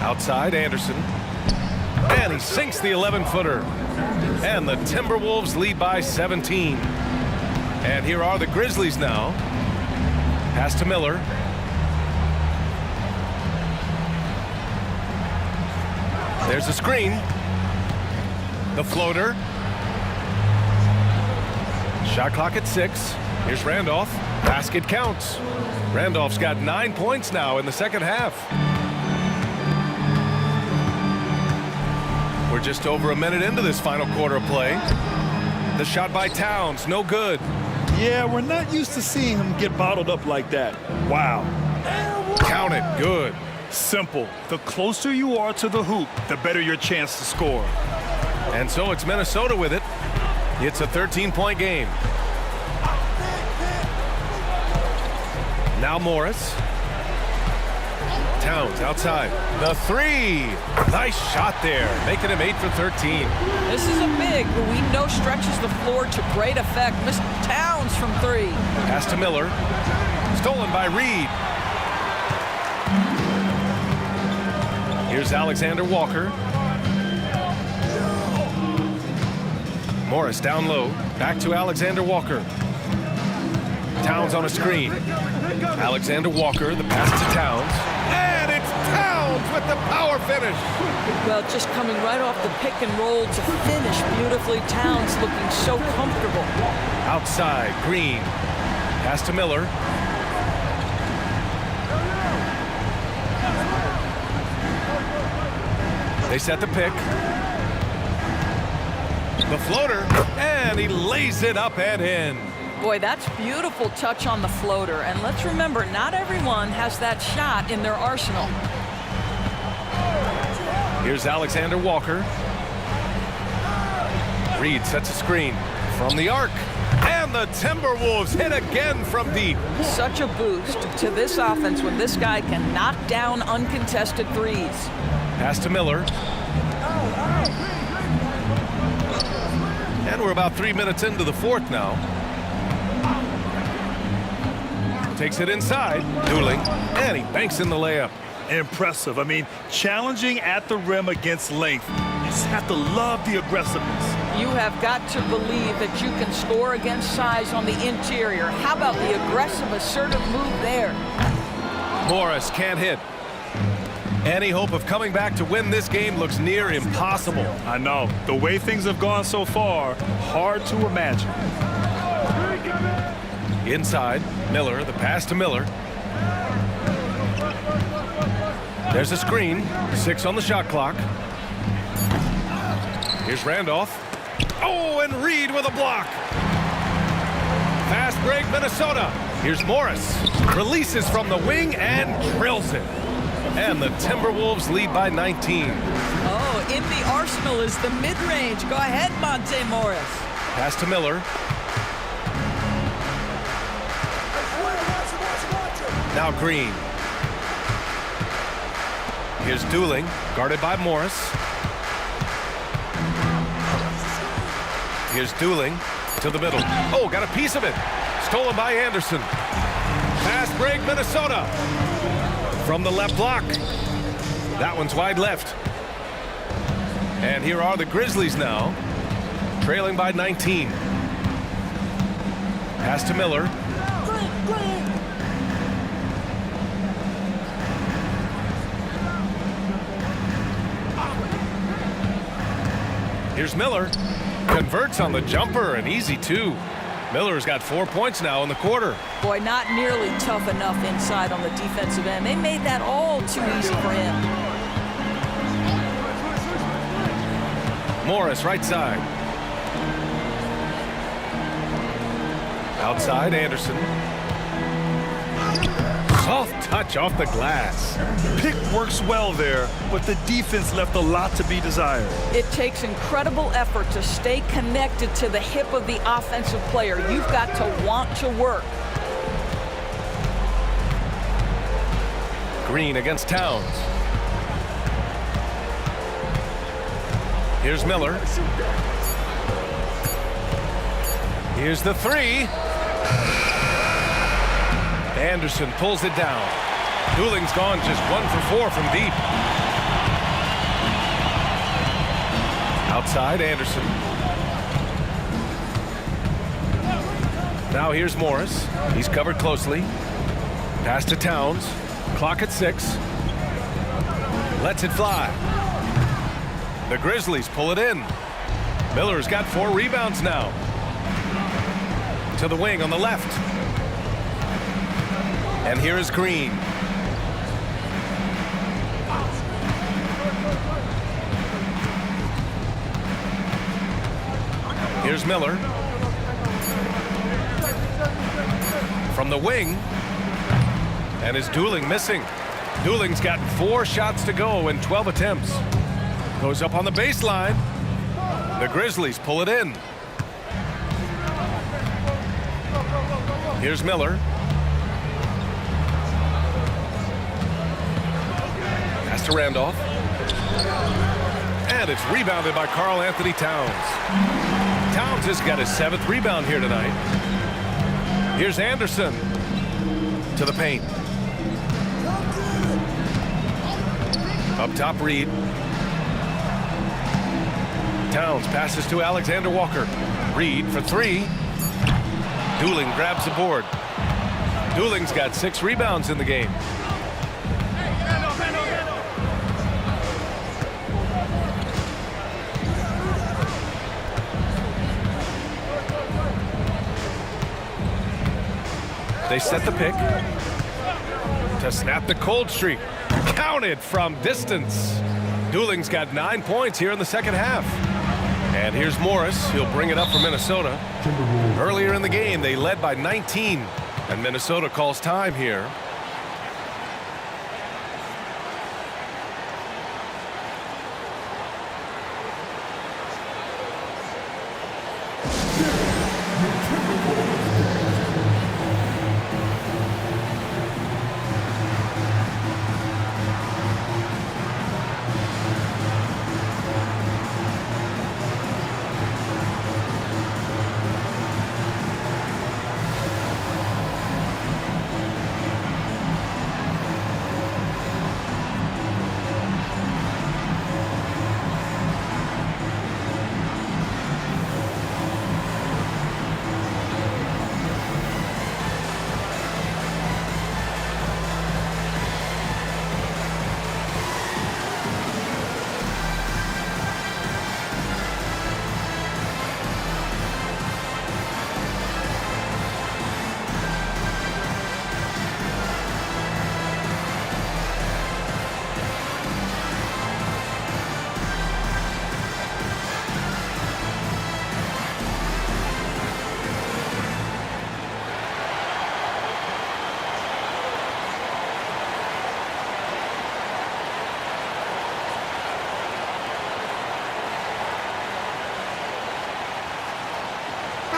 Outside, Anderson. And he sinks the 11-footer. And the Timberwolves lead by 17. And here are the Grizzlies now. Pass to Miller. There's a screen. The floater. Shot clock at 6. Here's Randolph. Basket counts. Randolph's got 9 points now in the second half. We're just over a minute into this final quarter of play. The shot by Towns, no good. Yeah, we're not used to seeing him get bottled up like that. Wow. Count it, good. Simple. The closer you are to the hoop, the better your chance to score. And so it's Minnesota with it. It's a 13-point game. Now Morris. Towns outside. The 3. Nice shot there, making him 8 for 13. This is a big who we know stretches the floor to great effect. Mr. Towns from 3. Pass to Miller. Stolen by Reed. Here's Alexander Walker. Morris down low. Back to Alexander Walker. Towns on a screen. Alexander Walker, the pass to Towns. And it's Towns with the power finish. Well, just coming right off the pick and roll to finish beautifully. Towns looking so comfortable. Outside, Green. Pass to Miller. They set the pick. The floater, and he lays it up and in. Boy, that's beautiful touch on the floater. And let's remember, not everyone has that shot in their arsenal. Here's Alexander Walker. Reed sets a screen from the arc. And the Timberwolves hit again from deep. Such a boost to this offense when this guy can knock down uncontested threes. Pass to Miller. And we're about 3 minutes into the fourth now. Takes it inside. Dueling. And he banks in the layup. Impressive. I mean, challenging at the rim against length. You just have to love the aggressiveness. You have got to believe that you can score against size on the interior. How about the aggressive, assertive move there? Morris can't hit. Any hope of coming back to win this game looks near impossible. I know. The way things have gone so far, hard to imagine. Inside, Miller, the pass to Miller. There's a screen. 6 on the shot clock. Here's Randolph. Oh, and Reed with a block. Fast break, Minnesota. Here's Morris. Releases from the wing and drills it. And the Timberwolves lead by 19. Oh, in the arsenal is the mid-range. Go ahead, Monte Morris. Pass to Miller. Now Green. Here's Dueling, guarded by Morris. Here's Dueling to the middle. Oh, got a piece of it. Stolen by Anderson. Fast break, Minnesota. From the left block. That one's wide left. And here are the Grizzlies now, trailing by 19. Pass to Miller. Here's Miller. Converts on the jumper, an easy 2. Miller's got 4 points now in the quarter. Boy, not nearly tough enough inside on the defensive end. They made that all too easy for him. Morris, right side. Outside, Anderson. Soft touch off the glass. Pick works well there, but the defense left a lot to be desired. It takes incredible effort to stay connected to the hip of the offensive player. You've got to want to work. Green against Towns. Here's Miller. Here's the 3. Anderson pulls it down. Dueling's gone just 1 for 4 from deep. Outside, Anderson. Now here's Morris. He's covered closely. Pass to Towns. Clock at 6. Lets it fly. The Grizzlies pull it in. Miller's got 4 rebounds now. To the wing on the left. And here is Green. Here's Miller. From the wing. And is Dooling missing? Dooling's gotten 4 shots to go in 12 attempts. Goes up on the baseline. The Grizzlies pull it in. Here's Miller. Pass to Randolph. And it's rebounded by Karl Anthony Towns. Towns has got his 7th rebound here tonight. Here's Anderson to the paint. Up top, Reed. Towns passes to Alexander Walker. Reed for 3. Dooling grabs the board. Dooling's got 6 rebounds in the game. They set the pick to snap the cold streak. Counted from distance. Dooling's got 9 points here in the second half. And here's Morris. He'll bring it up for Minnesota. Earlier in the game, they led by 19. And Minnesota calls time here.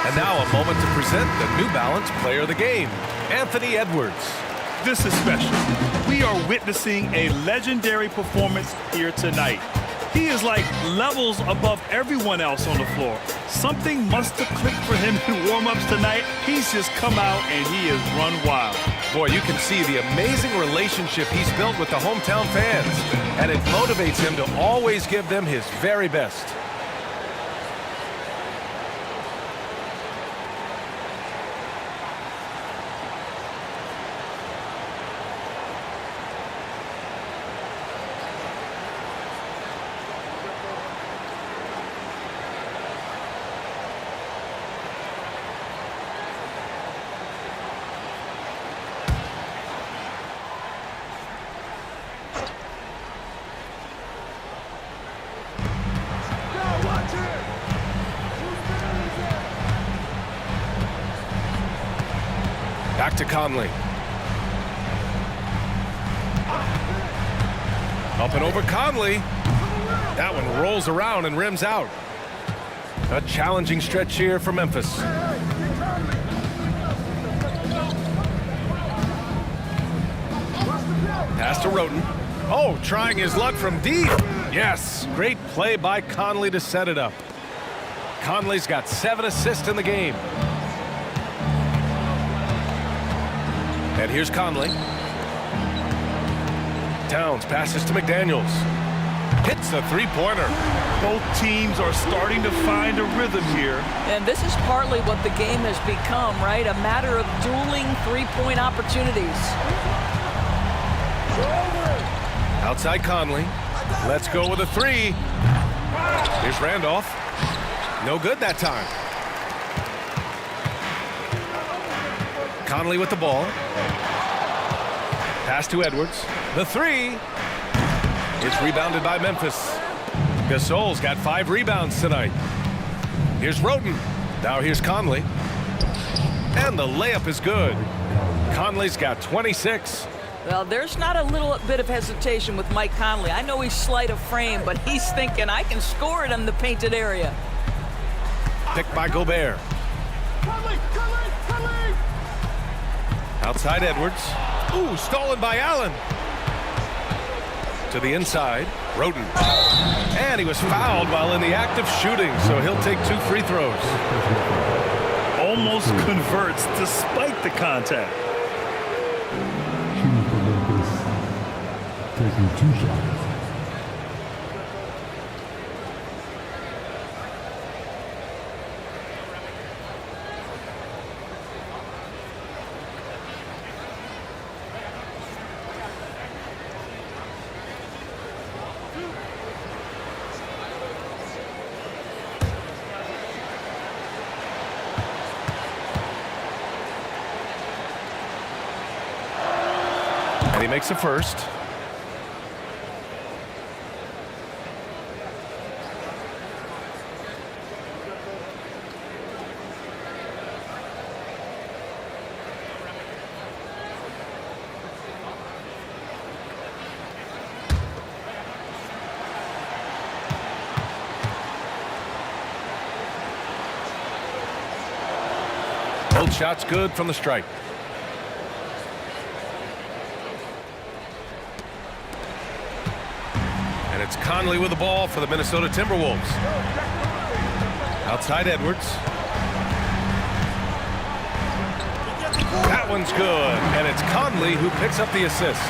And now a moment to present the New Balance Player of the Game, Anthony Edwards. This is special. We are witnessing a legendary performance here tonight. He is like levels above everyone else on the floor. Something must have clicked for him in warm-ups tonight. He's just come out and he has run wild. Boy, you can see the amazing relationship he's built with the hometown fans, and it motivates him to always give them his very best. Back to Conley. Up and over Conley. That one rolls around and rims out. A challenging stretch here for Memphis. Pass to Roten. Oh, trying his luck from deep. Yes, great play by Conley to set it up. Conley's got 7 assists in the game. And here's Conley. Towns passes to McDaniels. Hits a three-pointer. Both teams are starting to find a rhythm here. And this is partly what the game has become, right? A matter of dueling three-point opportunities. Outside Conley. Let's go with a three. Here's Randolph. No good that time. Conley with the ball. Pass to Edwards. The three. It's rebounded by Memphis. Gasol's got 5 rebounds tonight. Here's Roten. Now here's Conley. And the layup is good. Conley's got 26. Well, there's not a little bit of hesitation with Mike Conley. I know he's slight of frame, but he's thinking, I can score it in the painted area. Picked by Gobert. Outside Edwards. Ooh, stolen by Allen. To the inside, Roten. And he was fouled while in the act of shooting, so he'll take 2 free throws. Almost converts despite the contact. Shooting for Memphis, taking 2 shots. And he makes a first. Both shots good from the stripe. And it's Conley with the ball for the Minnesota Timberwolves. Outside Edwards. That one's good. And it's Conley who picks up the assist.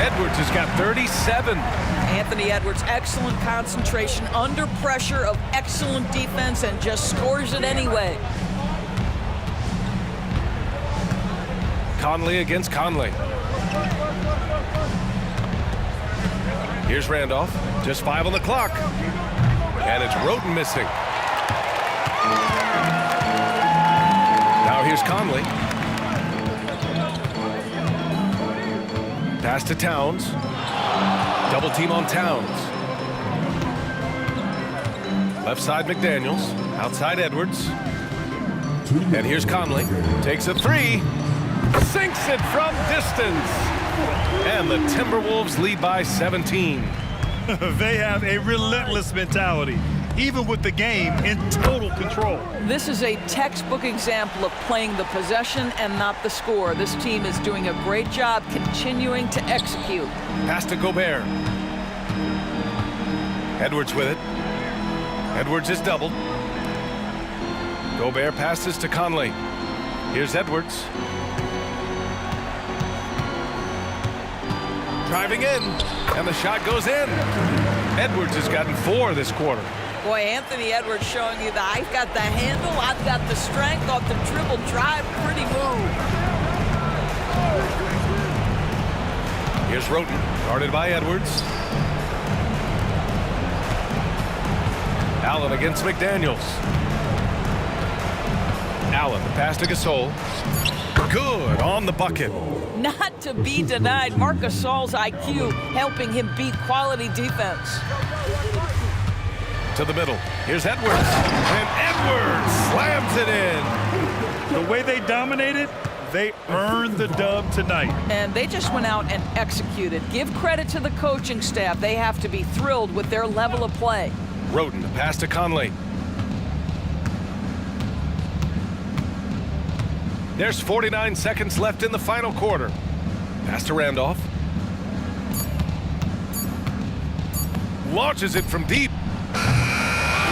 Edwards has got 37. Anthony Edwards, excellent concentration, under pressure of excellent defense, and just scores it anyway. Conley against Conley. Here's Randolph. Just 5 on the clock. And it's Roten missing. Now here's Conley. Pass to Towns. Double team on Towns. Left side McDaniels. Outside Edwards. And here's Conley. Takes a three. Sinks it from distance. And the Timberwolves lead by 17. They have a relentless mentality, even with the game in total control. This is a textbook example of playing the possession and not the score. This team is doing a great job continuing to execute. Pass to Gobert. Edwards with it. Edwards is doubled. Gobert passes to Conley. Here's Edwards. Driving in, and the shot goes in. Edwards has gotten 4 this quarter. Boy, Anthony Edwards showing you that I've got the handle, I've got the strength off the dribble drive. Pretty move. Here's Roten, guarded by Edwards. Allen against McDaniels. Allen, the pass to Gasol. Good on the bucket. Not to be denied, Marc Gasol's IQ helping him beat quality defense. To the middle. Here's Edwards. And Edwards slams it in. The way they dominated, they earned the dub tonight. And they just went out and executed. Give credit to the coaching staff. They have to be thrilled with their level of play. Roten, the pass to Conley. There's 49 seconds left in the final quarter. Pass to Randolph. Launches it from deep.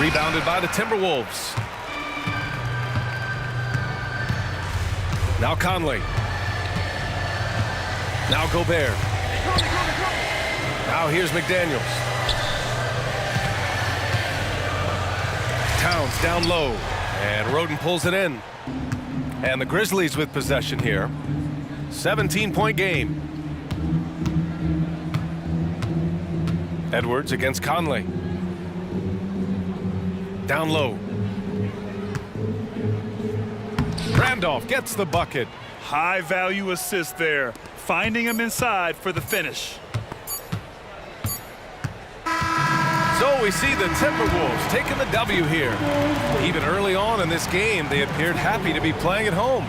Rebounded by the Timberwolves. Now Conley. Now Gobert. Now here's McDaniels. Towns down low, and Roden pulls it in. And the Grizzlies with possession here. 17-point game. Edwards against Conley. Down low. Randolph gets the bucket. High value assist there, finding him inside for the finish. So we see the Timberwolves taking the W here. Even early on in this game, they appeared happy to be playing at home.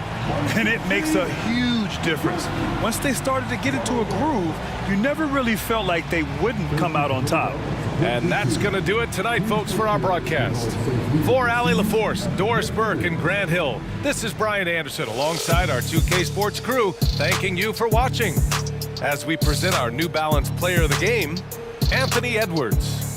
And it makes a huge difference. Once they started to get into a groove, you never really felt like they wouldn't come out on top. And that's going to do it tonight, folks, for our broadcast. For Allie LaForce, Doris Burke, and Grant Hill, this is Brian Anderson alongside our 2K Sports crew, thanking you for watching. As we present our New Balance Player of the Game, Anthony Edwards.